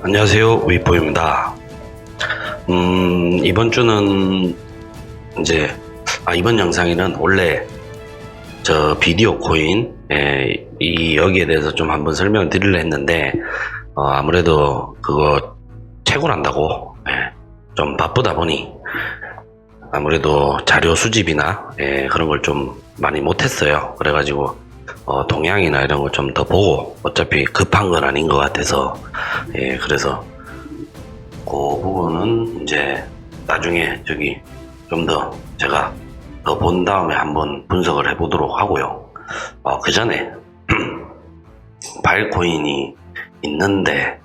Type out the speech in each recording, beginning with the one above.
안녕하세요, 위뽀입니다. 이번 주는 이제 이번 영상에는 원래 저 비디오 코인 여기에 대해서 좀 한번 설명을 드리려 했는데 아무래도 그거 채굴한다고 좀 바쁘다 보니 아무래도 자료 수집이나 그런 걸 좀 많이 못했어요. 그래가지고 동향이나 이런 걸 좀 더 보고, 어차피 급한 건 아닌 것 같아서 그래서 그 부분은 이제 나중에 저기 좀 더 제가 더 본 다음에 한번 분석을 해보도록 하고요. 그 전에 바이코인이 있는데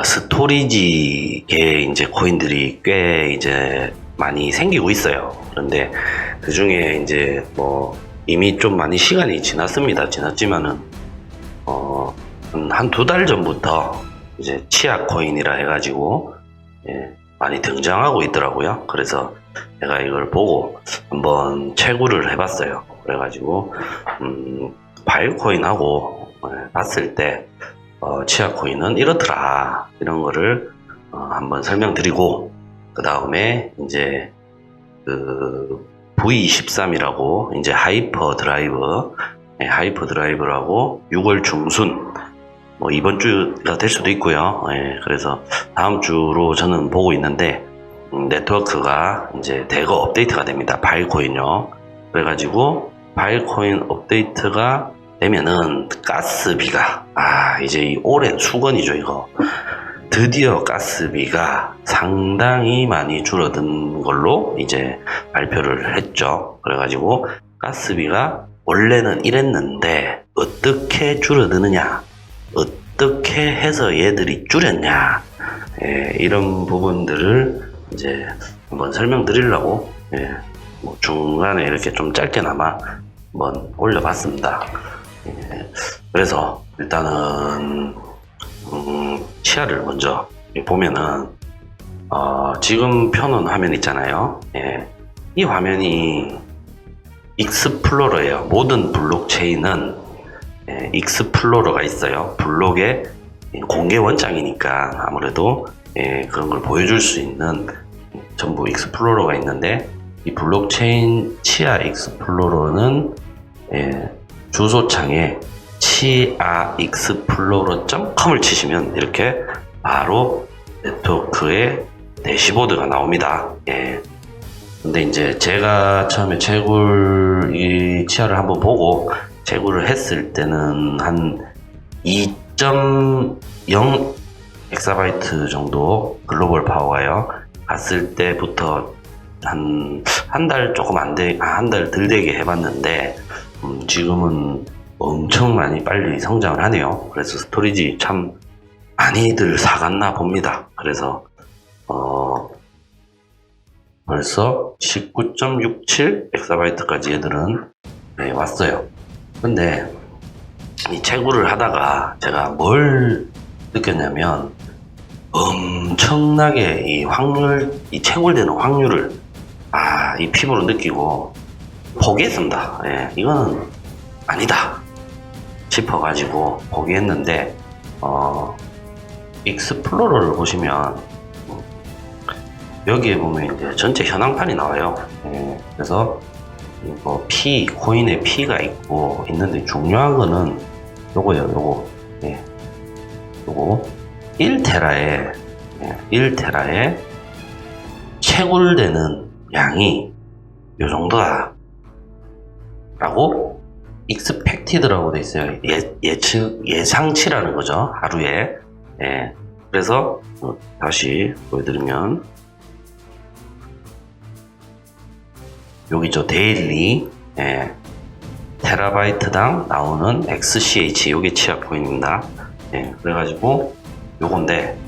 스토리지계 이제 코인들이 꽤 이제 많이 생기고 있어요. 그런데 그 중에 이제 이미 좀 많이 시간이 지났지만은 한 2달 전부터 이제 치아 코인이라 해가지고 많이 등장하고 있더라고요. 그래서 제가 이걸 보고 한번 채굴을 해봤어요. 그래가지고 바이코인하고 봤을 때 치아 코인은 이렇더라, 이런 거를 한번 설명드리고, 그 다음에 이제 그 V13이라고 이제 하이퍼 드라이브라고 6월 중순 이번 주가 될 수도 있고요. 그래서 다음 주로 저는 보고 있는데 네트워크가 이제 대거 업데이트가 됩니다. 바이코인요. 그래가지고 바이코인 업데이트가 되면은 가스비가 이제 이 오랜 수건이죠, 이거. 드디어 가스비가 상당히 많이 줄어든 걸로 이제 발표를 했죠. 그래가지고 가스비가 원래는 이랬는데 어떻게 줄어드느냐, 어떻게 해서 얘들이 줄였냐, 이런 부분들을 이제 한번 설명드리려고 중간에 이렇게 좀 짧게나마 한번 올려봤습니다. 그래서 일단은 치아를 먼저 보면은 지금 펴놓은 화면 있잖아요. 이 화면이 익스플로러예요. 모든 블록체인은 익스플로러가 있어요. 블록의 공개 원장이니까 아무래도 그런 걸 보여줄 수 있는 전부 익스플로러가 있는데, 이 블록체인 치아 익스플로러는 주소창에 chiaexplorer.com을 치시면 이렇게 바로 네트워크의 대시보드가 나옵니다. 근데 이제 제가 처음에 이 치아를 한번 보고 채굴을 했을 때는 한 2.0 엑사바이트 정도 글로벌 파워가요. 갔을 때부터 한 달 조금 한 달 덜 되게 해봤는데 지금은 엄청 많이 빨리 성장을 하네요. 그래서 스토리지 참 많이들 사갔나 봅니다. 그래서 벌써 19.67 엑사바이트까지 얘들은 왔어요. 근데 이 채굴을 하다가 제가 뭘 느꼈냐면 엄청나게 이 채굴되는 확률을 이 피부로 느끼고 포기했습니다. 이거는 아니다 싶어가지고 포기했는데, 익스플로러를 보시면 여기에 보면 이제 전체 현황판이 나와요. 그래서 코인의 P가 있는데 중요한 거는 요거예요. 요거 1테라에 채굴되는 양이 요 정도다 라고 expected라고 돼 있어요. 예상치라는 거죠, 하루에. 그래서 다시 보여드리면 여기죠, 데일리 테라바이트당 나오는 XCH, 요게 치아 코인입니다. 그래가지고 요건데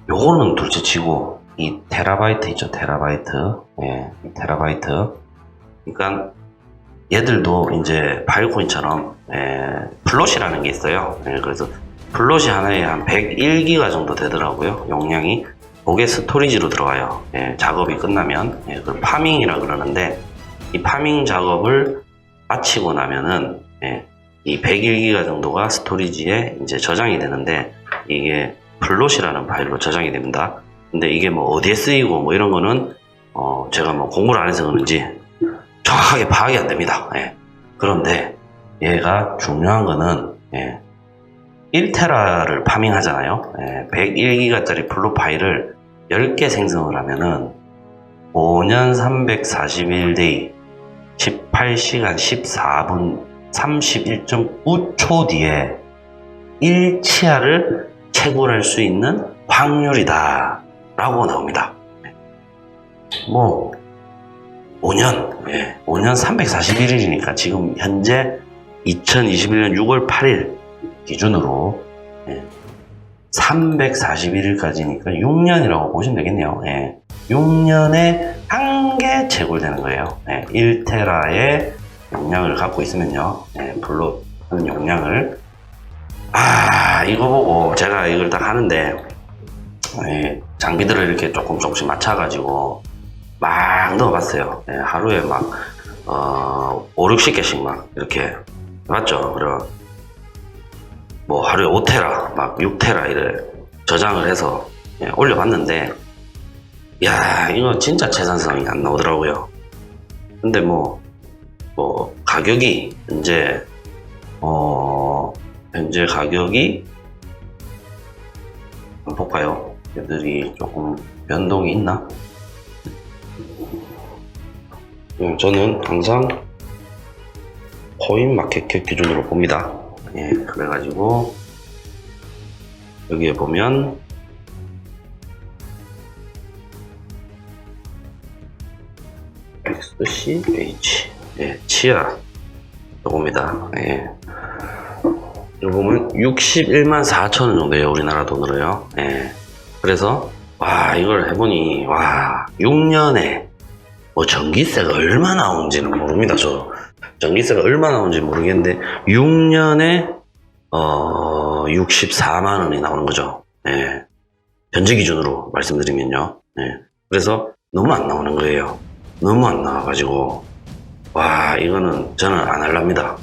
요거는 둘째치고 이 테라바이트 있죠, 테라바이트. 이 테라바이트. 그러니까 얘들도 이제 바이오코인처럼 플롯이라는 게 있어요. 그래서 플롯이 하나에 한 101기가 정도 되더라고요, 용량이. 그게 스토리지로 들어가요. 작업이 끝나면. 그걸 파밍이라 그러는데, 이 파밍 작업을 마치고 나면은 이 101기가 정도가 스토리지에 이제 저장이 되는데, 이게 플롯이라는 파일로 저장이 됩니다. 근데 이게 뭐 어디에 쓰이고 뭐 이런 거는 제가 뭐 공부를 안 해서 그런지 정확하게 파악이 안 됩니다. 예. 그런데 얘가 중요한 거는 1테라를 파밍하잖아요. 101기가짜리 플롯 파일을 10개 생성을 하면은 5년 341데이 18시간 14분 31.9초 뒤에 1치아를 채굴할 수 있는 확률이다 라고 나옵니다. 뭐 5년 341일이니까 지금 현재 2021년 6월 8일 기준으로 341일까지니까 6년이라고 보시면 되겠네요. 6년에 한 개 채굴되는 거예요. 1테라의 용량을 갖고 있으면요. 플롯 용량을 이거 보고 제가 이걸 딱 하는데 장비들을 이렇게 조금씩 맞춰가지고 막 넣어봤어요. 하루에 막 5, 60개씩 막 이렇게 맞죠? 그럼 뭐 하루에 5테라 막 6테라 이래 저장을 해서 올려봤는데, 야 이거 진짜 채산성이 안 나오더라고요. 근데 뭐 가격이 현재 가격이 한번 볼까요? 얘들이 조금 변동이 있나? 저는 항상 코인마켓캡 기준으로 봅니다. 그래가지고 여기에 보면 XCH 치아 요겁니다. 이거 보면 61만 4천원 정도예요, 우리나라 돈으로요. 그래서 이걸 해보니 6년에 뭐 전기세가 얼마 나오는지는 모릅니다. 저 전기세가 얼마 나오는지 모르겠는데 6년에 64만 원이 나오는 거죠. 현재 기준으로 말씀드리면요. 그래서 너무 안 나오는 거예요. 너무 안 나와가지고 이거는 저는 안 할랍니다.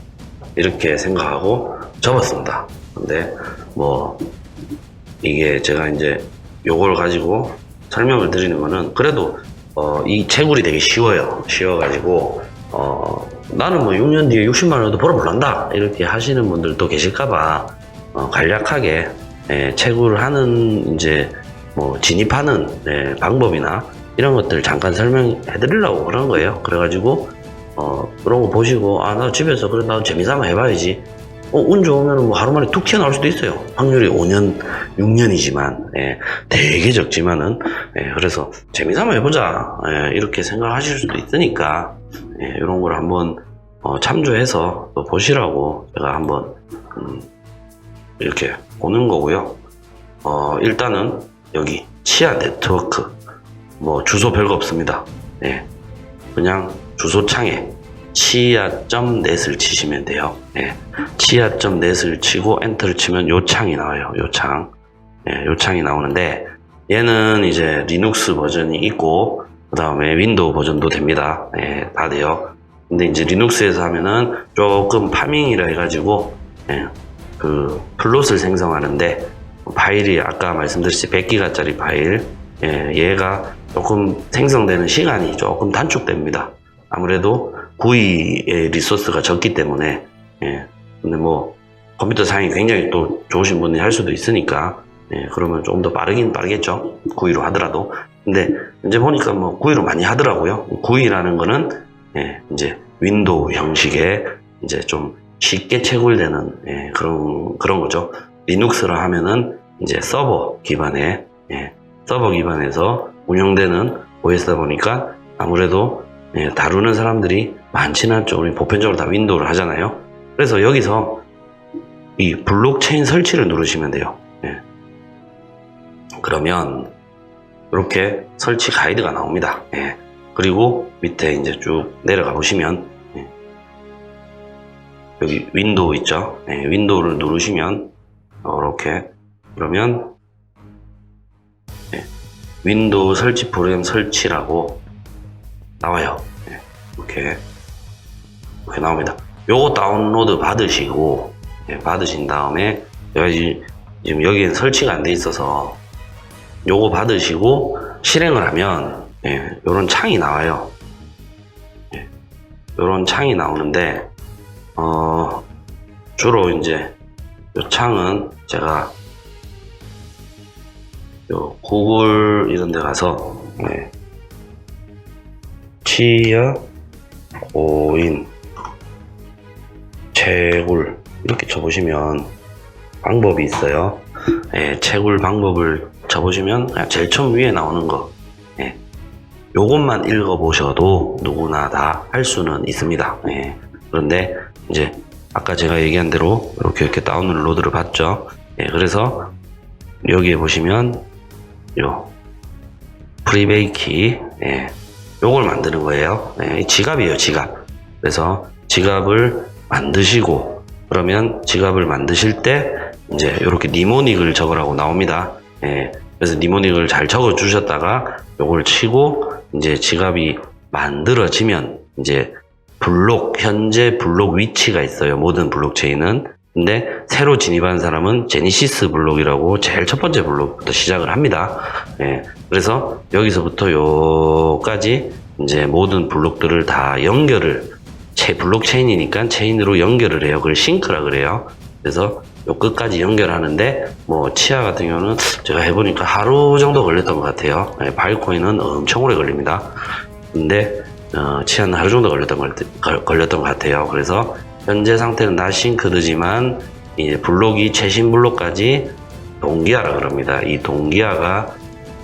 이렇게 생각하고 접었습니다. 근데 뭐 이게 제가 이제 요걸 가지고 설명을 드리는 거는, 그래도 이 채굴이 되게 쉬워가지고 나는 뭐 6년 뒤에 60만 원도 벌어볼란다 이렇게 하시는 분들도 계실까봐 간략하게 채굴하는 이제 뭐 진입하는 방법이나 이런 것들 잠깐 설명해 드리려고 그런 거예요. 그래가지고 그런 거 보시고 나 집에서 그래 나도 재미삼아 해봐야지, 운 좋으면 뭐 하루 만에 툭 튀어나올 수도 있어요. 확률이 5년 6년이지만 되게 적지만은 그래서 재미삼아 해보자 이렇게 생각하실 수도 있으니까 이런 걸 한번 참조해서 또 보시라고 제가 한번 이렇게 보는 거고요. 일단은 여기 치아 네트워크 뭐 주소 별거 없습니다. 그냥 주소창에 치아.net을 치시면 돼요. 치아.net을 치고 엔터를 치면 요 창이 나와요. 요 창이 나오는데, 얘는 이제 리눅스 버전이 있고 그 다음에 윈도우 버전도 됩니다. 다 돼요. 근데 이제 리눅스에서 하면은 조금 파밍이라 해가지고 그 플롯을 생성하는데 파일이 아까 말씀드렸듯이 100기가짜리 파일, 얘가 조금 생성되는 시간이 조금 단축됩니다. 아무래도 구이의 리소스가 적기 때문에. 근데 뭐 컴퓨터 사양이 굉장히 또 좋으신 분이 할 수도 있으니까 그러면 조금 더 빠르긴 빠르겠죠, 구이로 하더라도. 근데 이제 보니까 뭐 구이로 많이 하더라고요. 구이라는 거는 이제 윈도우 형식의 이제 좀 쉽게 채굴되는 그런 거죠. 리눅스로 하면은 이제 서버 기반에서 운영되는 OS다 보니까 아무래도 다루는 사람들이 많지는 않죠. 우리 보편적으로 다 윈도우를 하잖아요. 그래서 여기서 이 블록체인 설치를 누르시면 돼요. 그러면 이렇게 설치 가이드가 나옵니다. 그리고 밑에 이제 쭉 내려가 보시면 여기 윈도우 있죠. 윈도우를 누르시면 이렇게, 그러면 윈도우 설치 프로그램 설치라고 나와요. 이렇게 나옵니다. 요거 다운로드 받으시고, 받으신 다음에, 제가 지금 여기에 설치가 안 돼 있어서, 요거 받으시고, 실행을 하면, 요런 창이 나와요. 요런 창이 나오는데, 주로 이제, 요 창은 제가, 요 구글 이런 데 가서, 치아, 코인, 채굴 이렇게 쳐보시면 방법이 있어요. 채굴 방법을 쳐보시면 그냥 제일 처음 위에 나오는 거, 요것만 읽어보셔도 누구나 다 할 수는 있습니다. 그런데 이제 아까 제가 얘기한 대로 이렇게 다운로드를 받죠. 그래서 여기에 보시면 요 프리베이키, 요걸 만드는 거예요. 지갑이에요, 지갑. 그래서 지갑을 만드시고, 그러면 지갑을 만드실 때 이제 이렇게 니모닉을 적으라고 나옵니다. 그래서 니모닉을 잘 적어 주셨다가 요걸 치고 이제 지갑이 만들어지면 이제 현재 블록 위치가 있어요. 모든 블록체인은. 근데 새로 진입한 사람은 제니시스 블록이라고 제일 첫 번째 블록부터 시작을 합니다. 그래서 여기서부터 요까지 이제 모든 블록들을 다 연결을, 블록체인이니까 체인으로 연결을 해요. 그걸 싱크라 그래요. 그래서 요 끝까지 연결하는데, 뭐 치아 같은 경우는 제가 해보니까 하루 정도 걸렸던 것 같아요. 바이코인은 엄청 오래 걸립니다. 근데 치아는 하루 정도 걸렸던 것 같아요. 그래서 현재 상태는 다 싱크드지만 이제 블록이 최신 블록까지 동기화라 그럽니다. 이 동기화가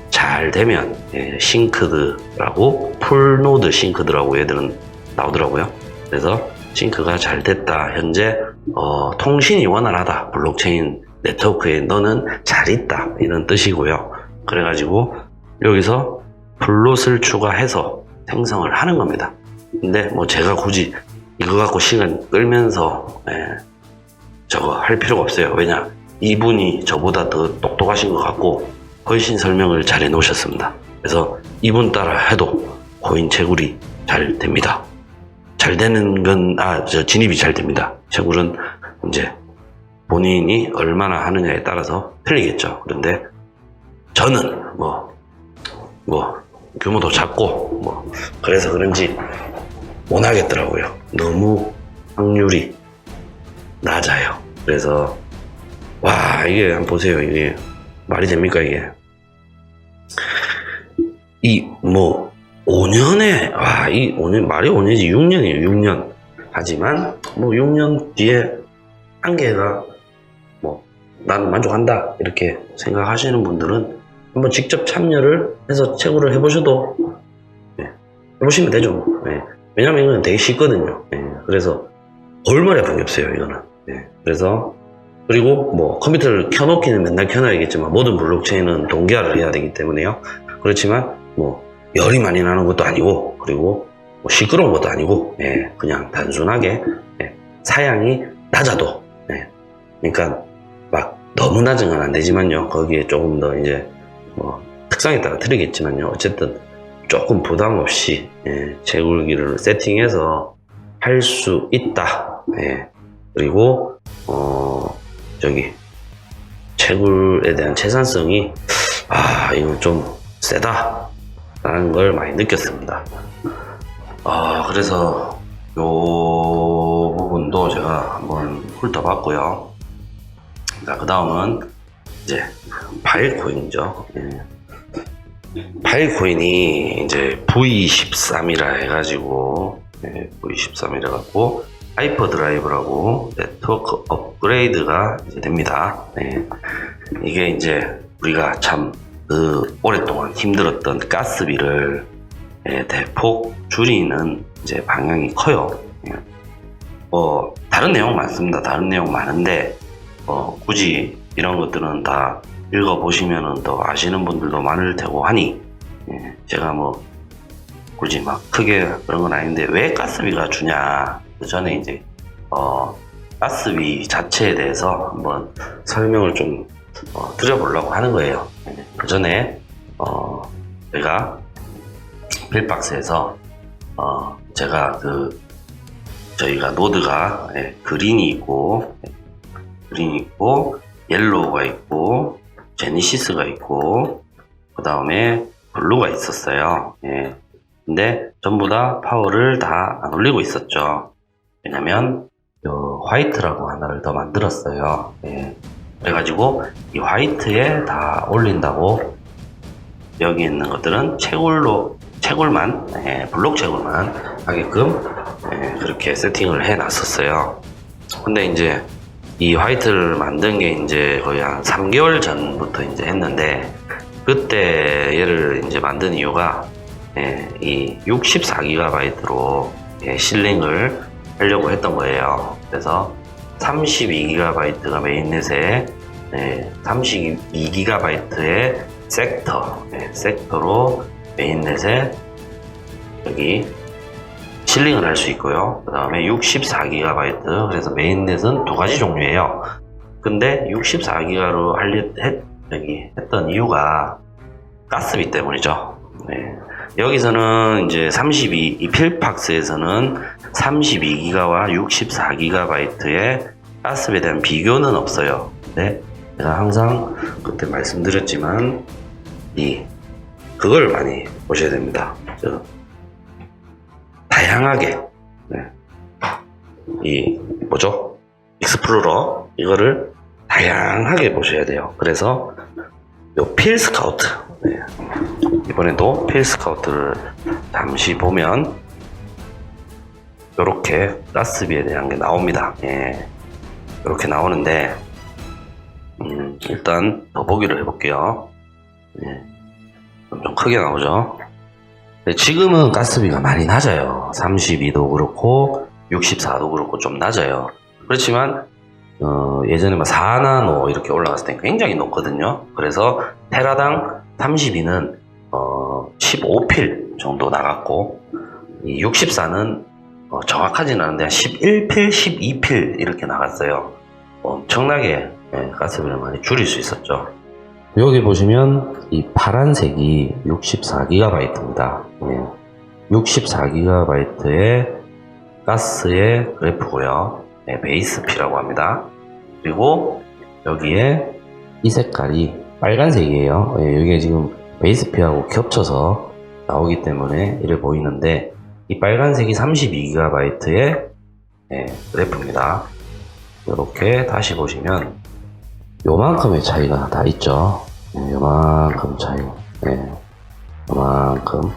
잘 되면 싱크드라고, 풀노드 싱크드라고 얘들은 나오더라고요. 그래서 싱크가 잘 됐다, 현재 통신이 원활하다, 블록체인 네트워크에 너는 잘 있다, 이런 뜻이고요. 그래가지고 여기서 플롯을 추가해서 생성을 하는 겁니다. 근데 뭐 제가 굳이 이거 갖고 시간 끌면서 저거 할 필요가 없어요. 왜냐, 이분이 저보다 더 똑똑하신 것 같고 훨씬 설명을 잘 해놓으셨습니다. 그래서 이분 따라 해도 코인 채굴이 잘 됩니다. 잘 되는 건, 진입이 잘 됩니다. 채굴은 이제 본인이 얼마나 하느냐에 따라서 틀리겠죠. 그런데 저는 규모도 작고 그래서 그런지 못 하겠더라고요. 너무 확률이 낮아요. 그래서 이게 한번 보세요. 이게 말이 됩니까, 이게? 5년에, 이 5년, 말이 5년이지 6년이에요, 6년. 하지만, 6년 뒤에 한계가, 난 만족한다, 이렇게 생각하시는 분들은 한번 직접 참여를 해서 채굴을 해보셔도, 해보시면 되죠. 왜냐면 이건 되게 쉽거든요. 그래서, 얼마나 아픈 게 없어요, 이거는. 그래서, 그리고 컴퓨터를 켜놓기는 맨날 켜놔야겠지만, 모든 블록체인은 동기화를 해야 되기 때문에요. 그렇지만, 열이 많이 나는 것도 아니고, 그리고 시끄러운 것도 아니고, 그냥 단순하게 사양이 낮아도, 그러니까 막 너무 낮은 건 안 되지만요. 거기에 조금 더 이제 특성에 따라 틀리겠지만요. 어쨌든 조금 부담 없이 채굴기를 세팅해서 할 수 있다. 그리고 채굴에 대한 채산성이 이건 좀 세다 라는 걸 많이 느꼈습니다. 그래서 요 부분도 제가 한번 훑어봤고요. 자, 그 다음은 이제 바이코인이죠. 바이코인이 이제 V13이라 해가지고, V13이라 갖고 하이퍼드라이브라고 네트워크 업그레이드가 이제 됩니다. 이게 이제 우리가 참 오랫동안 힘들었던 가스비를 대폭 줄이는 이제 방향이 커요. 다른 내용 많습니다. 다른 내용 많은데 굳이 이런 것들은 다 읽어보시면은 더 아시는 분들도 많을 테고 하니 제가 굳이 크게 그런 건 아닌데, 왜 가스비가 주냐, 그 전에 이제 가스비 자체에 대해서 한번 설명을 좀 드려보려고 하는 거예요. 그 전에 제가 빌박스에서 제가 저희가 노드가 그린이 있고 옐로우가 있고 제니시스가 있고 그 다음에 블루가 있었어요. 근데 전부 다 파워를 다 안 올리고 있었죠. 왜냐면 화이트라고 하나를 더 만들었어요. 그래가지고 이 화이트에 다 올린다고 여기 있는 것들은 채굴만 블록 채굴만 하게끔 그렇게 세팅을 해 놨었어요. 근데 이제 이 화이트를 만든 게 이제 거의 한 3개월 전부터 이제 했는데, 그때 얘를 이제 만든 이유가 이 64GB로 실링을 하려고 했던 거예요. 그래서 32GB가 메인넷에 32GB의 섹터로 메인넷에 여기 실링을 할 수 있고요. 그 다음에 64GB, 그래서 메인넷은 두 가지 종류예요. 근데 64GB로 했던 이유가 가스비 때문이죠. 여기서는 이제 이 필박스에서는 32GB와 64GB의 가스비에 대한 비교는 없어요. 근데 제가 항상 그때 말씀드렸지만 그걸 많이 보셔야 됩니다. 다양하게 익스플로러 이거를 다양하게 보셔야 돼요. 그래서 요 필스카우트, 이번에도 필스카우트를 잠시 보면 요렇게 가스비에 대한 게 나옵니다. 이렇게 나오는데 일단 더보기를 해볼게요. 좀 크게 나오죠. 지금은 가스비가 많이 낮아요. 32도 그렇고 64도 그렇고 좀 낮아요. 그렇지만 예전에 4나노 이렇게 올라갔을 때 굉장히 높거든요. 그래서 테라당 32는 15필 정도 나갔고, 이 64는 정확하진 않은데 한 11필, 12필 이렇게 나갔어요. 엄청나게 가스비를 많이 줄일 수 있었죠. 여기 보시면 이 파란색이 64GB입니다. 64GB의 가스의 그래프고요. 베이스피라고 합니다. 그리고 여기에 이 색깔이 빨간색이에요. 이게 지금 베이스피하고 겹쳐서 나오기 때문에 이래 보이는데, 이 빨간색이 32GB의 그래프입니다. 이렇게 다시 보시면 요만큼의 차이가 다 있죠. 요만큼 차이. 요만큼.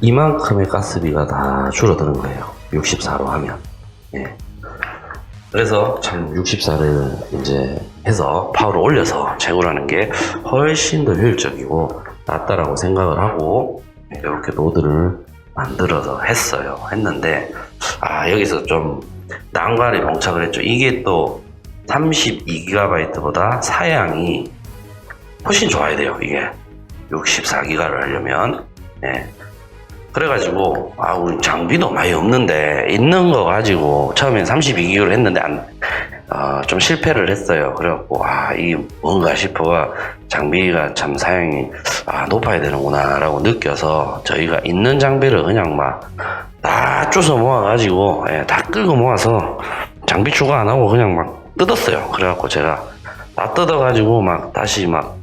이만큼의 가스비가 다 줄어드는 거예요. 64로 하면. 그래서 참 64를 이제 해서 파워를 올려서 채굴하는 게 훨씬 더 효율적이고 낫다라고 생각을 하고 이렇게 노드를 만들어서 했는데, 여기서 좀 난관에 봉착을 했죠. 이게 또 32GB보다 사양이 훨씬 좋아야 돼요. 이게 64GB를 하려면. 그래가지고 우리 장비도 많이 없는데 있는 거 가지고 처음엔 32GB로 했는데 좀 실패를 했어요. 그래갖고 이게 뭔가 싶어가 장비가 참 사양이 높아야 되는구나 라고 느껴서 저희가 있는 장비를 그냥 막 다 쪼서 모아가지고 다 끌고 모아서 장비 추가 안 하고 그냥 막 뜯었어요. 그래갖고 제가 다 뜯어가지고 막 다시 막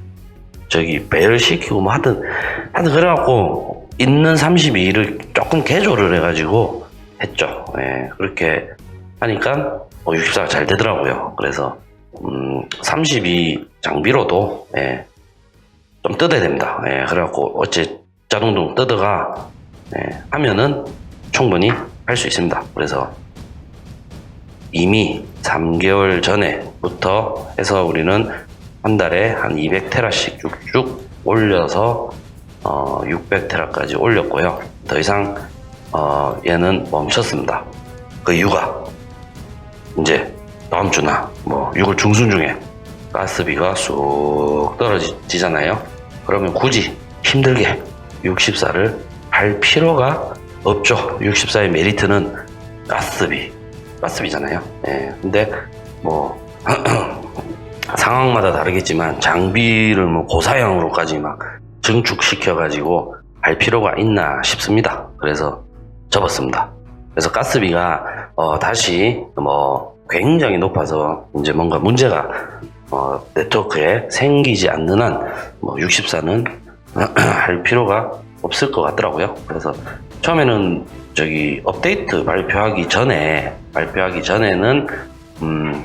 배열시키고 뭐 하여튼 그래갖고 있는 32를 조금 개조를 해가지고 했죠. 그렇게 하니까 64가 잘 되더라고요. 그래서 32 장비로도 좀 뜯어야 됩니다. 그래갖고 어째 자동등 뜯어가 하면은 충분히 할 수 있습니다. 그래서 이미 3개월 전에부터 해서 우리는 한 달에 한 200테라씩 쭉쭉 올려서 600테라까지 올렸고요. 더 이상 얘는 멈췄습니다. 그 이유가 이제 다음 주나 6월 중순 중에 가스비가 쑥 떨어지잖아요. 그러면 굳이 힘들게 64를 할 필요가 없죠. 64의 메리트는 가스비잖아요. 근데 상황마다 다르겠지만 장비를 고사양으로까지 막 증축시켜가지고 할 필요가 있나 싶습니다. 그래서 접었습니다. 그래서 가스비가 다시 뭐 굉장히 높아서 이제 뭔가 문제가 네트워크에 생기지 않는 한 뭐 64는 할 필요가 없을 것 같더라고요. 그래서 처음에는 저기 업데이트 발표하기 전에는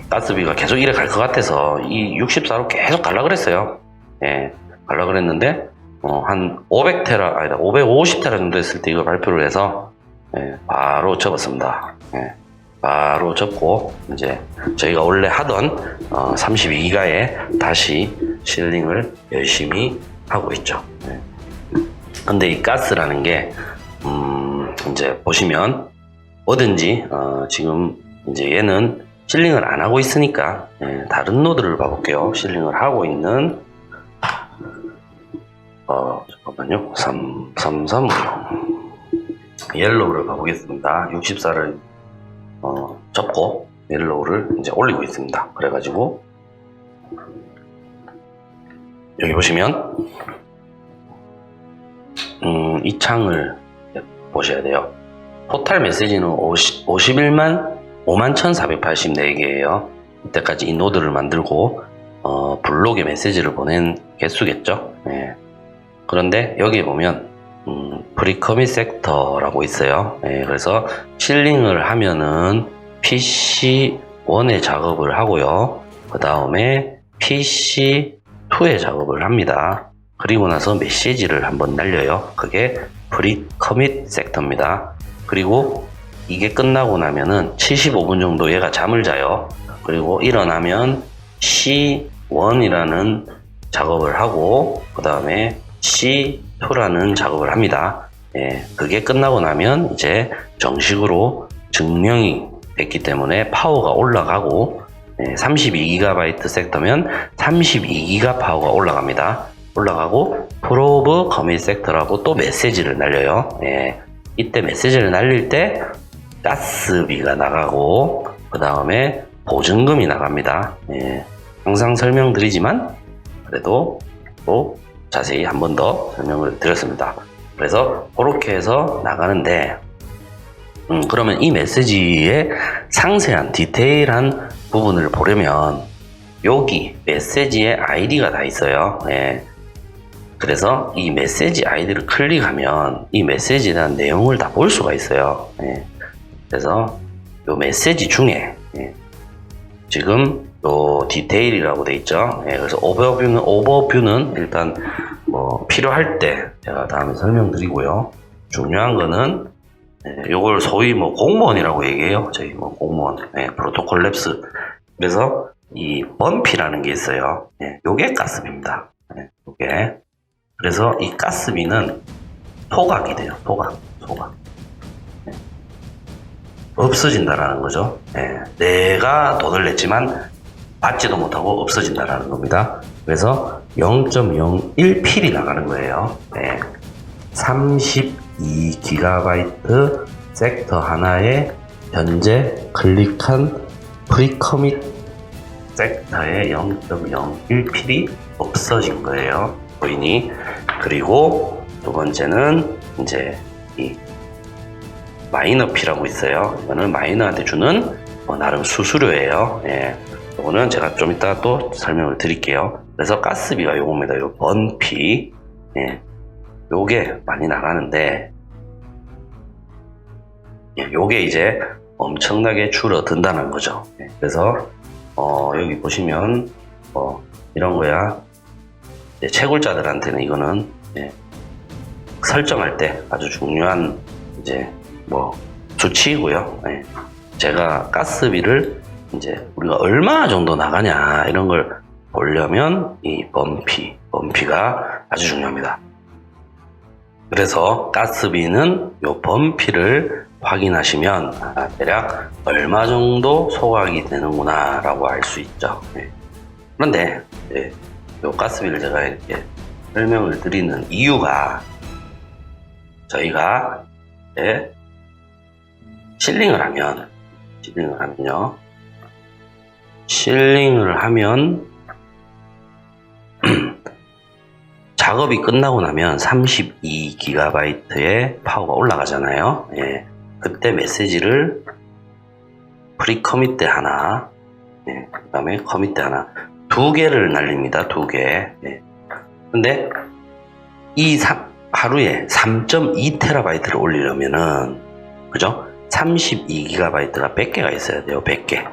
가스비가 계속 이래 갈 것 같아서 이 64로 계속 갈라 그랬어요. 예, 갈라 그랬는데 한 500테라 아니다 550테라 정도 했을 때 이거 발표를 해서 바로 접었습니다. 바로 접고 이제 저희가 원래 하던 32기가에 다시 실링을 열심히 하고 있죠. 근데 이 가스라는 게 이제 보시면 뭐든지 지금 이제 얘는 실링을 안 하고 있으니까 다른 노드를 봐볼게요. 실링을 하고 있는 잠깐만요. 335 옐로우를 봐보겠습니다. 64를 접고 옐로우를 이제 올리고 있습니다. 그래가지고 여기 보시면 이 창을 보셔야 돼요. 토탈 메시지는 51만 51,484개예요. 이때까지 이 노드를 만들고 블록에 메시지를 보낸 개수겠죠. 그런데 여기 보면 프리커밋 섹터라고 있어요. 그래서 실링을 하면은 PC1의 작업을 하고요. 그 다음에 PC2의 작업을 합니다. 그리고 나서 메시지를 한번 날려요. 그게 프리커밋 섹터입니다. 그리고 이게 끝나고 나면은 75분 정도 얘가 잠을 자요. 그리고 일어나면 C1이라는 작업을 하고 그 다음에 C2라는 작업을 합니다. 그게 끝나고 나면 이제 정식으로 증명이 됐기 때문에 파워가 올라가고 32GB 섹터면 32기가 파워가 올라갑니다. 올라가고 프로브 커밋 섹터라고 또 메시지를 날려요. 이때 메시지를 날릴 때 가스비가 나가고 그 다음에 보증금이 나갑니다. 항상 설명드리지만 그래도 또 자세히 한 번 더 설명을 드렸습니다. 그래서 그렇게 해서 나가는데 그러면 이 메시지의 상세한 디테일한 부분을 보려면 여기 메시지의 아이디가 다 있어요. 그래서 이 메시지 아이디를 클릭하면 이 메시지에 대한 내용을 다 볼 수가 있어요. 그래서 이 메시지 중에 지금 요 디테일이라고 돼 있죠. 그래서 오버뷰는 일단 뭐 필요할 때 제가 다음에 설명드리고요. 중요한 거는 요걸 소위 뭐 공무원이라고 얘기해요. 저희 뭐 공무원 프로토콜 랩스. 그래서 이 범피라는 게 있어요. 요게 가스비입니다. 요게. 그래서 이 가스비는 소각이 돼요. 소각. 없어진다라는 거죠. 내가 돈을 냈지만 받지도 못하고 없어진다라는 겁니다. 그래서 0.01필이 나가는 거예요. 32GB 섹터 하나에 현재 클릭한 프리커밋 섹터에 0.01필이 없어진 거예요. 코인이. 그리고 두 번째는 이제 이 마이너 피라고 있어요. 이거는 마이너한테 주는 나름 수수료예요. 이거는 제가 좀 이따 또 설명을 드릴게요. 그래서 가스비가 요겁니다. 요 번피. 요게 많이 나가는데 요게 이제 엄청나게 줄어든다는 거죠. 그래서 여기 보시면 이런 거야. 채굴자들한테는 이거는 설정할 때 아주 중요한 이제 뭐 수치이고요. 제가 가스비를 이제 우리가 얼마 정도 나가냐 이런 걸 보려면 이 범피가 아주 중요합니다. 그래서 가스비는 요 범피를 확인하시면 대략 얼마 정도 소각이 되는구나 라고 알 수 있죠. 그런데 요 가스비를 제가 이렇게 설명을 드리는 이유가 저희가 실링을 하면 작업이 끝나고 나면 32GB의 파워가 올라가잖아요. 그때 메시지를 프리커밋 때 하나, 그 다음에 커밋 때 하나, 2개를 날립니다. 2개. 근데 하루에 3.2TB를 올리려면은, 그죠? 32GB가 100개가 있어야 돼요. 100개.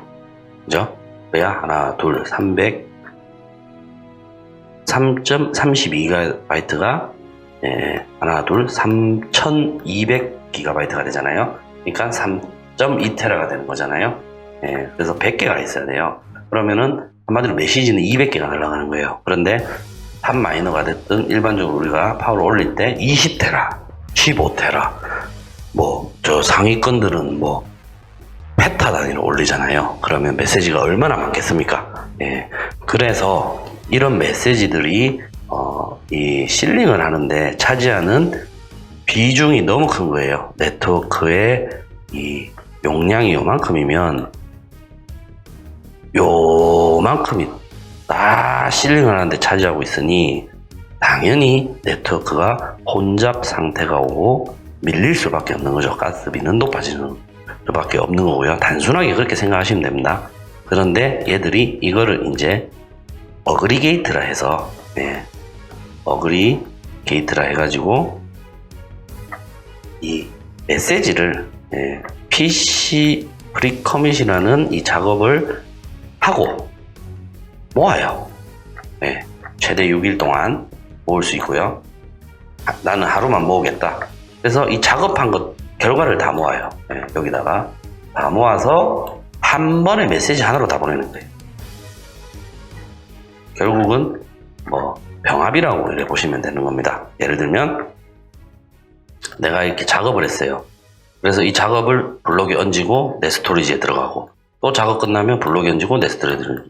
그죠? 그래야 하나, 둘, 3.32GB가 하나, 둘, 3200GB가 되잖아요. 그러니까 3.2TB가 되는 거잖아요. 그래서 100개가 있어야 돼요. 그러면은 한마디로 메시지는 200개가 날아가는 거예요. 그런데 탑 마이너가 됐든 일반적으로 우리가 파워를 올릴 때 20TB, 15TB, 저 상위권들은 페타 단위로 올리잖아요. 그러면 메시지가 얼마나 많겠습니까? 그래서 이런 메시지들이 이 실링을 하는데 차지하는 비중이 너무 큰 거예요. 네트워크의 이 용량이 요만큼이면 요만큼이 다 실링을 하는데 차지하고 있으니 당연히 네트워크가 혼잡 상태가 오고 밀릴 수밖에 없는 거죠. 가스비는 높아지는 수밖에 없는 거고요. 단순하게 그렇게 생각하시면 됩니다. 그런데 얘들이 이거를 이제 어그리게이트라 해서 어그리게이트라 해가지고 이 메시지를 PC 프리커밋이라는 이 작업을 하고 모아요. 최대 6일 동안 모을 수 있고요. 나는 하루만 모으겠다. 그래서 이 작업한 것 결과를 다 모아요. 여기다가 다 모아서 한 번에 메시지 하나로 다 보내는 거예요. 결국은 병합이라고 이렇게 보시면 되는 겁니다. 예를 들면 내가 이렇게 작업을 했어요. 그래서 이 작업을 블록에 얹고 내 스토리지에 들어가고, 또 작업 끝나면 블록에 얹고 내 스토리지에 들어가고,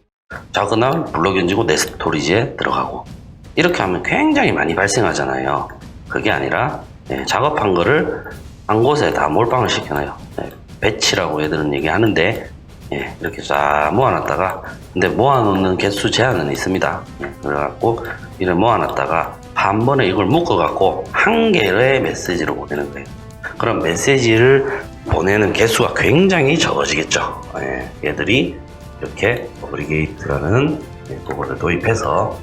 작업 끝나면 블록에 얹고 내 스토리지에 들어가고, 이렇게 하면 굉장히 많이 발생하잖아요. 그게 아니라 작업한 거를 한 곳에 다 몰빵을 시켜놔요. 배치라고 애들은 얘기하는데 이렇게 쫙 모아놨다가, 근데 모아놓는 개수 제한은 있습니다. 그래갖고 이를 모아놨다가 한 번에 이걸 묶어갖고 한 개의 메시지로 보내는 거예요. 그럼 메시지를 보내는 개수가 굉장히 적어지겠죠. 얘들이 이렇게 어그리게이트라는 그거를 도입해서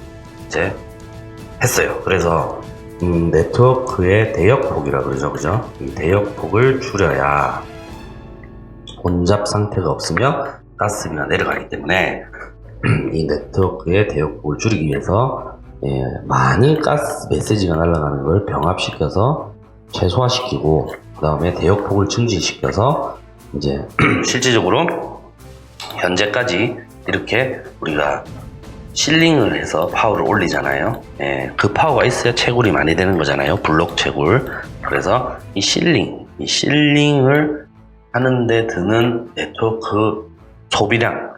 이제 했어요. 그래서 네트워크의 대역폭이라고 그러죠. 그죠? 이 대역폭을 줄여야 혼잡 상태가 없으며 가스비가 내려가기 때문에 이 네트워크의 대역폭을 줄이기 위해서 많은 가스 메시지가 날아가는 걸 병합시켜서 최소화시키고, 그 다음에 대역폭을 증진시켜서 이제 실질적으로 현재까지 이렇게 우리가 실링을 해서 파워를 올리잖아요. 그 파워가 있어야 채굴이 많이 되는 거잖아요. 블록 채굴. 그래서 이 실링을 하는데 드는 네트워크 소비량,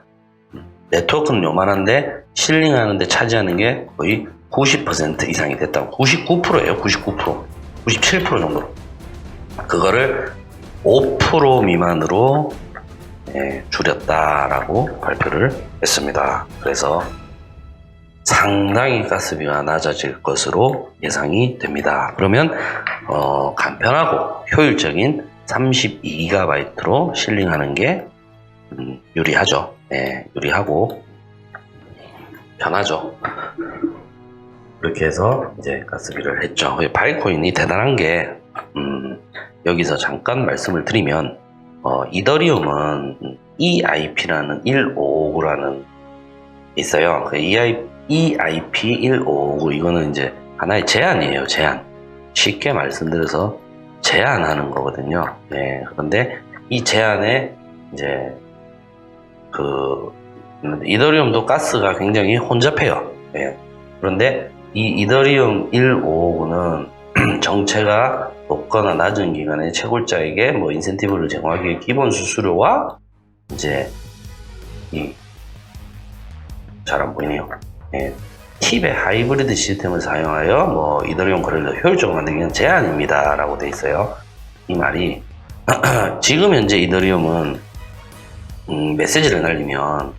네트워크는 요만한데 실링 하는데 차지하는 게 거의 90% 이상이 됐다고. 99%예요. 99%, 97% 정도. 그거를 5% 미만으로 줄였다라고 발표를 했습니다. 그래서 상당히 가스비가 낮아질 것으로 예상이 됩니다. 그러면 간편하고 효율적인 32GB로 실링하는 게 유리하죠. 유리하고 편하죠. 이렇게 해서 이제 가스비를 했죠. 바이코인이 대단한 게 여기서 잠깐 말씀을 드리면 이더리움은 EIP라는 1559라는 있어요. 그 EIP1559 이거는 이제 하나의 제한이에요. 제한. 쉽게 말씀드려서 제한하는 거거든요. 그런데 이 제한에 이제 이더리움도 가스가 굉장히 혼잡해요. 그런데 이 이더리움 1559는 정체가 높거나 낮은 기간에 채굴자에게 인센티브를 제공하기 위해 기본 수수료와 이제 잘 안 보이네요. 팁의 하이브리드 시스템을 사용하여 이더리움 거래를 효율적으로 만들기는 제한입니다 라고 돼 있어요. 이 말이 지금 현재 이더리움은 메시지를 날리면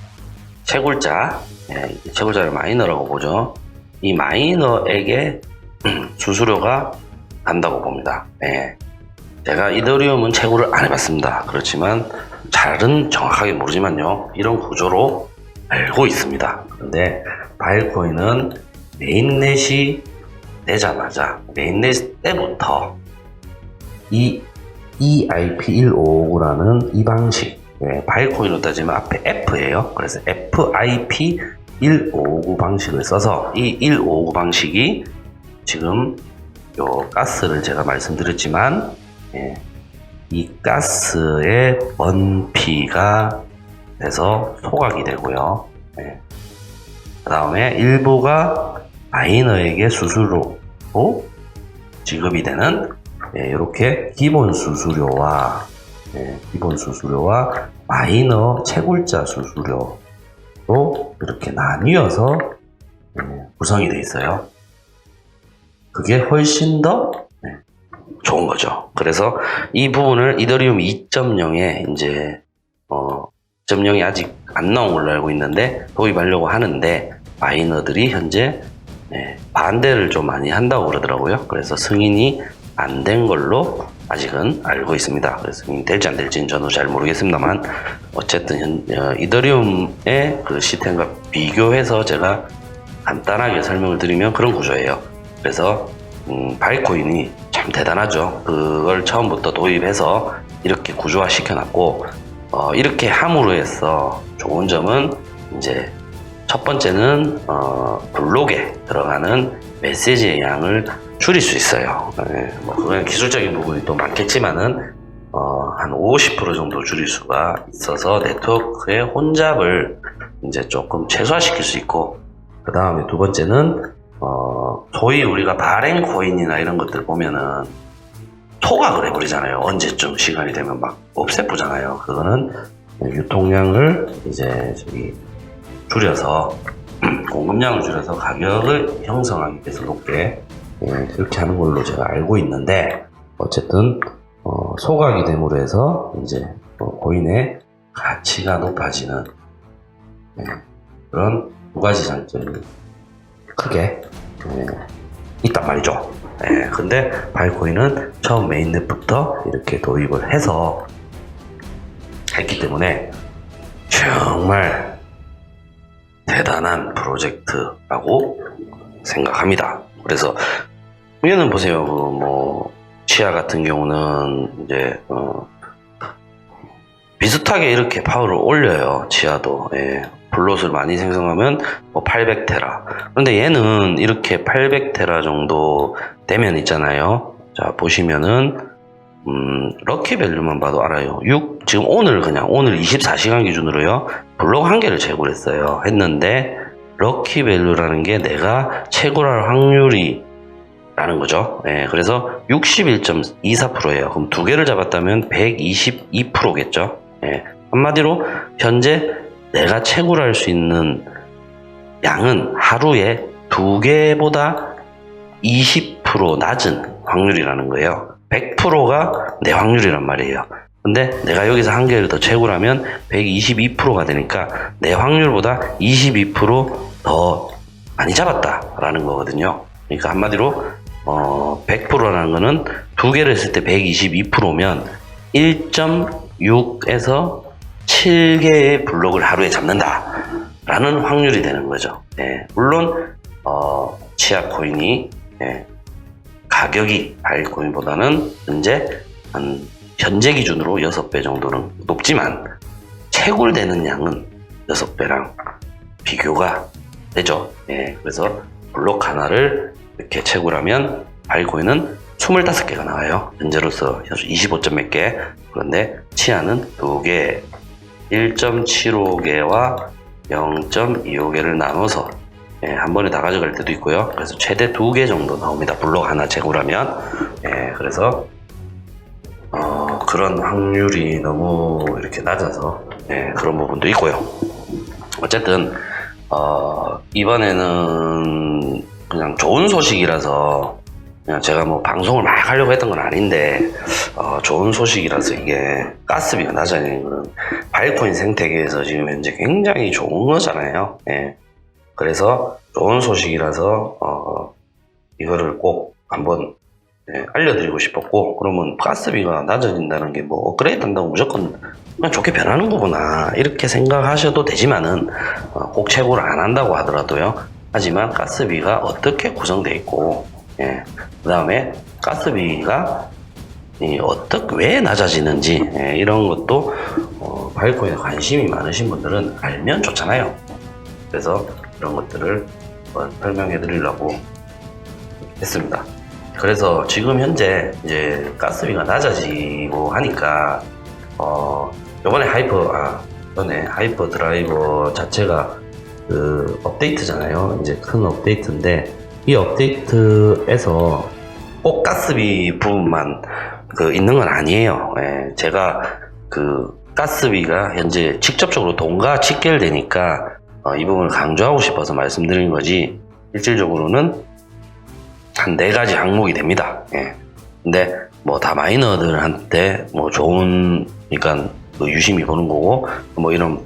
채굴자를 마이너라고 보죠. 이 마이너에게 수수료가 간다고 봅니다. 제가 이더리움은 채굴을 안 해봤습니다. 그렇지만 잘은 정확하게 모르지만요. 이런 구조로 알고 있습니다. 그런데 바이코인은 메인넷이 되자마자 메인넷 때부터 이 EIP1559라는 이 방식, 바이코인으로 따지면 앞에 F예요. 그래서 FIP1559 방식을 써서 이 1559 방식이 지금 요 가스를 제가 말씀드렸지만 이 가스의 번피가 돼서 소각이 되고요. 그 다음에 일부가 마이너에게 수수료로 지급이 되는 이렇게 기본 수수료와 마이너 채굴자 수수료로 이렇게 나뉘어서 구성이 되어 있어요. 그게 훨씬 더 좋은 거죠. 그래서 이 부분을 이더리움 2.0에 이제 2.0이 아직 안 나온 걸로 알고 있는데 도입하려고 하는데 마이너들이 현재 반대를 좀 많이 한다고 그러더라고요. 그래서 승인이 안 된 걸로 아직은 알고 있습니다. 그래서 승인이 될지 안 될지는 저도 잘 모르겠습니다만 어쨌든 이더리움의 그 시스템과 비교해서 제가 간단하게 설명을 드리면 그런 구조예요. 그래서 바이코인이 참 대단하죠. 그걸 처음부터 도입해서 이렇게 구조화 시켜놨고 이렇게 함으로 해서 좋은 점은 이제 첫 번째는 블록에 들어가는 메시지의 양을 줄일 수 있어요. 뭐 그건 기술적인 부분이 또 많겠지만은 한 50% 정도 줄일 수가 있어서 네트워크의 혼잡을 이제 조금 최소화시킬 수 있고, 그 다음에 두 번째는 소위 우리가 발행 코인이나 이런 것들 보면은 소각을 해버리잖아요. 언제쯤 시간이 되면 막 없애보잖아요. 그거는 유통량을 이제 줄여서 공급량을 줄여서 가격을 형성하기 위해서 높게 그렇게 하는 걸로 제가 알고 있는데, 어쨌든 소각이 됨으로 해서 이제 코인의 가치가 높아지는 그런 두 가지 장점이 크게 있단 말이죠. 근데 바이코인은 처음 메인넷부터 이렇게 도입을 해서 했기 때문에 정말 대단한 프로젝트라고 생각합니다. 그래서 얘는 보세요. 치아 같은 경우는 이제 비슷하게 이렇게 파워를 올려요. 치아도 블롯을 많이 생성하면 800테라. 그런데 얘는 이렇게 800테라 정도 되면 있잖아요. 자, 보시면은 럭키밸류만 봐도 알아요. 지금 오늘 24시간 기준으로요, 블록 1개를 채굴했어요. 했는데 럭키밸류라는 게 내가 채굴할 확률이 라는 거죠. 그래서 61.24%예요. 그럼 2개를 잡았다면 122%겠죠. 한마디로 현재 내가 채굴할 수 있는 양은 하루에 2개보다 20% 낮은 확률이라는 거예요. 100%가 내 확률이란 말이에요. 근데 내가 여기서 1개를 더 채굴하면 122%가 되니까 내 확률보다 22%더 많이 잡았다라는 거거든요. 그러니까 한마디로 100%라는 거는 2개를 했을 때 122%면 1.6에서 7개의 블록을 하루에 잡는다 라는 확률이 되는 거죠. 물론 치아 코인이 가격이 바이코인보다는 현재 기준으로 6배 정도는 높지만 채굴되는 양은 6배랑 비교가 되죠. 그래서 블록 하나를 이렇게 채굴하면 바이코인은 25개가 나와요. 현재로서 25점 몇 개. 그런데 치아는 2개, 1.75개와 0.25개를 나눠서 한 번에 다 가져갈 때도 있고요. 그래서 최대 2개 정도 나옵니다. 블록 하나 채굴하면. 그래서 그런 확률이 너무 이렇게 낮아서 그런 부분도 있고요. 어쨌든 이번에는 그냥 좋은 소식이라서, 그냥 제가 방송을 막 하려고 했던 건 아닌데 좋은 소식이라서, 이게 가스비가 낮아지는 거는 바이코인 생태계에서 지금 현재 굉장히 좋은 거잖아요. 그래서 좋은 소식이라서 이거를 꼭 한번 알려드리고 싶었고, 그러면 가스비가 낮아진다는 게 뭐 업그레이드 한다고 무조건 그냥 좋게 변하는 거구나 이렇게 생각하셔도 되지만은 꼭 채굴을 안 한다고 하더라도요. 하지만 가스비가 어떻게 구성되어 있고, 그 다음에 가스비가 왜 낮아지는지 이런 것도 바이오코인에 관심이 많으신 분들은 알면 좋잖아요. 그래서 이런 것들을 설명해 드리려고 했습니다. 그래서 지금 현재 이제 가스비가 낮아지고 하니까 이번에 하이퍼 드라이버 자체가 그 업데이트잖아요. 이제 큰 업데이트인데 이 업데이트에서 꼭 가스비 부분만 있는 건 아니에요. 제가 그 가스비가 현재 직접적으로 돈과 직결되니까 이 부분을 강조하고 싶어서 말씀드린 거지, 실질적으로는 한 4가지 항목이 됩니다. 근데 뭐 다 마이너들한테 뭐 좋으니까 유심히 보는 거고, 뭐 이런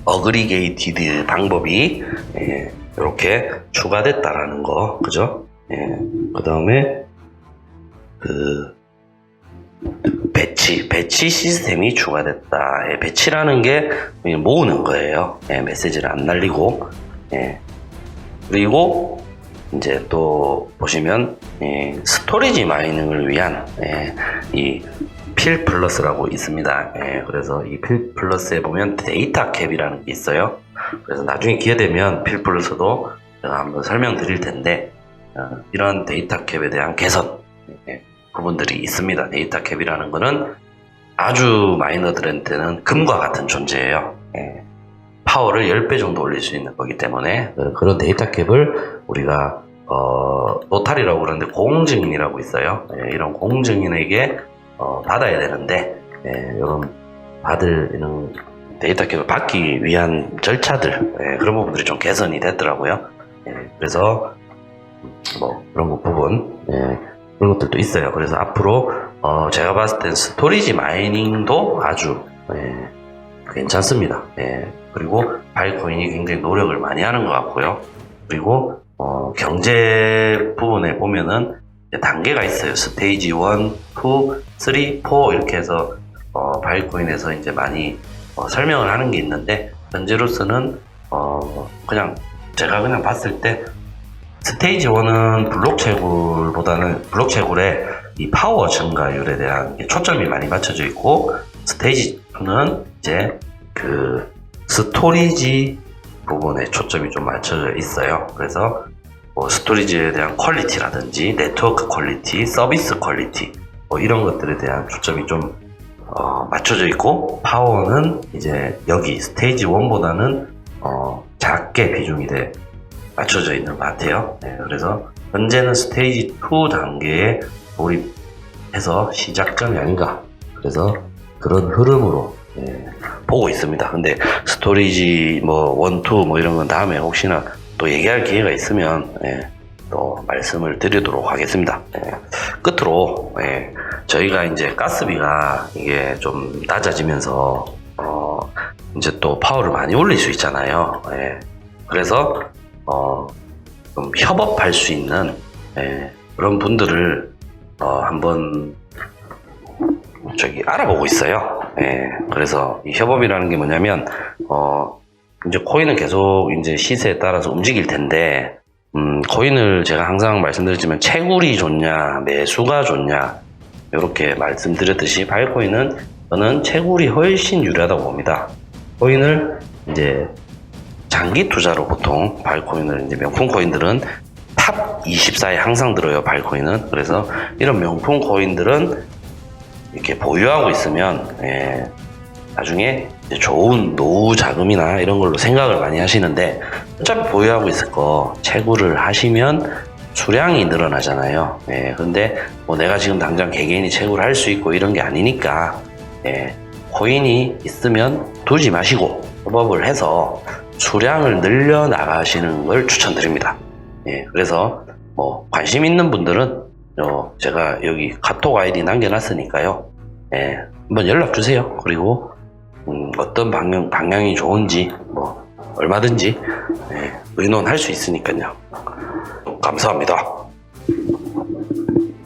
어그리게이티드 방법이 이렇게 추가됐다라는 거, 그죠? 그 다음에 배치 시스템이 추가됐다. 배치라는 게 모으는 거예요. 메시지를 안 날리고. 그리고 이제 또 보시면 스토리지 마이닝을 위한 이 필 플러스라고 있습니다. 그래서 이 필 플러스에 보면 데이터 캡이라는 게 있어요. 그래서 나중에 기회 되면 필 플러스도 제가 한번 설명드릴 텐데, 이런 데이터 캡에 대한 개선 부분들이 있습니다. 데이터 캡이라는 거는 아주 마이너들한테는 금과 같은 존재예요. 파워를 10배 정도 올릴 수 있는 거기 때문에 그런 데이터 캡을 우리가 노탈이라고 그러는데 공증인이라고 있어요. 이런 공증인에게 받아야 되는데, 이런 이런 데이터 캡을 받기 위한 절차들, 그런 부분들이 좀 개선이 됐더라고요. 그래서 뭐 그런 부분, 그런 것들도 있어요. 그래서 앞으로 제가 봤을 땐 스토리지 마이닝도 아주 괜찮습니다. 그리고 바이코인이 굉장히 노력을 많이 하는 것 같고요. 그리고 경제 부분에 보면은 단계가 있어요. 스테이지 1, 2, 3, 4 이렇게 해서 바이코인에서 이제 많이 설명을 하는 게 있는데, 현재로서는 제가 그냥 봤을 때 스테이지 1은 블록 채굴의 이 파워 증가율에 대한 초점이 많이 맞춰져 있고, 스테이지 2는 이제 그 스토리지 부분에 초점이 좀 맞춰져 있어요. 그래서 스토리지에 대한 퀄리티라든지 네트워크 퀄리티, 서비스 퀄리티 이런 것들에 대한 초점이 좀 맞춰져 있고, 파워는 이제 여기 스테이지 1보다는 작게 비중이 맞춰져 있는 것 같아요. 그래서 현재는 스테이지 2 단계에 돌입해서 시작점이 아닌가, 그래서 그런 흐름으로 보고 있습니다. 근데 스토리지 1, 2 이런 건 다음에 혹시나 또 얘기할 기회가 있으면 또 말씀을 드리도록 하겠습니다. 끝으로 저희가 이제 가스비가 이게 좀 낮아지면서 이제 또 파워를 많이 올릴 수 있잖아요. 그래서 좀 협업할 수 있는 그런 분들을 한번 알아보고 있어요. 그래서 이 협업이라는 게 뭐냐면 이제 코인은 계속 이제 시세에 따라서 움직일 텐데, 코인을 제가 항상 말씀드렸지만 채굴이 좋냐 매수가 좋냐 이렇게 말씀드렸듯이, 바이오코인은 저는 채굴이 훨씬 유리하다고 봅니다. 코인을 이제 장기 투자로 보통 바이오코인을 이제 명품 코인들은 탑 24에 항상 들어요. 바이오코인은. 그래서 이런 명품 코인들은 이렇게 보유하고 있으면 나중에 이제 좋은 노후 자금이나 이런 걸로 생각을 많이 하시는데, 어차피 보유하고 있을 거 채굴을 하시면 수량이 늘어나잖아요. 근데 내가 지금 당장 개개인이 채굴을 할 수 있고 이런 게 아니니까 코인이 있으면 두지 마시고 협업을 해서 수량을 늘려 나가시는 걸 추천드립니다. 그래서 관심 있는 분들은 제가 여기 카톡 아이디 남겨놨으니까요. 한번 연락 주세요. 그리고 어떤 방향이 좋은지 얼마든지 의논할 수 있으니까요. 감사합니다.